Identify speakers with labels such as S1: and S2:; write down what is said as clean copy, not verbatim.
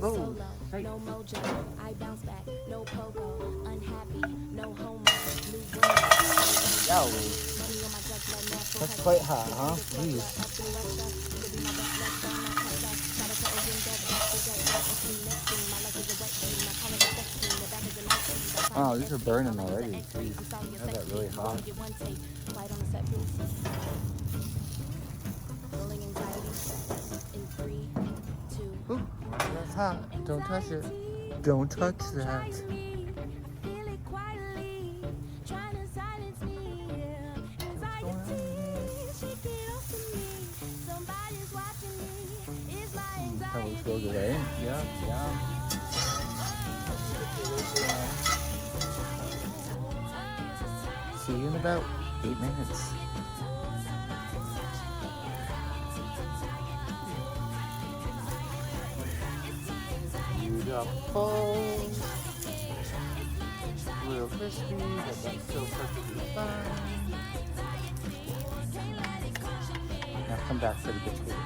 S1: Solo,
S2: Hey.
S1: no mojo. I bounce back, no pogo. Unhappy, no homo. New brain,
S2: Yo,
S1: money on my deck, like natural
S2: that's
S1: catch.
S2: quite hot, huh?
S1: Up
S2: Jeez.
S1: to the west side, to be my best left down, my cut left. Shout out to Owen Dead, and team next team. My life is a wet dream, I call it a sex dream. The back is a nice dream.
S2: Oh, these are burning already. Jeez.
S1: That's
S2: That got really hot.
S1: Get one take, light on the set piece. Rolling anxiety in 3, 2.
S2: Ooh, that's hot. Don't touch it. Don't touch that. That looks real good, eh? Yeah, yeah. See you in about 8 minutes. Beautiful. Real crispy, but that's still perfectly fine. Now come back for the biscuit.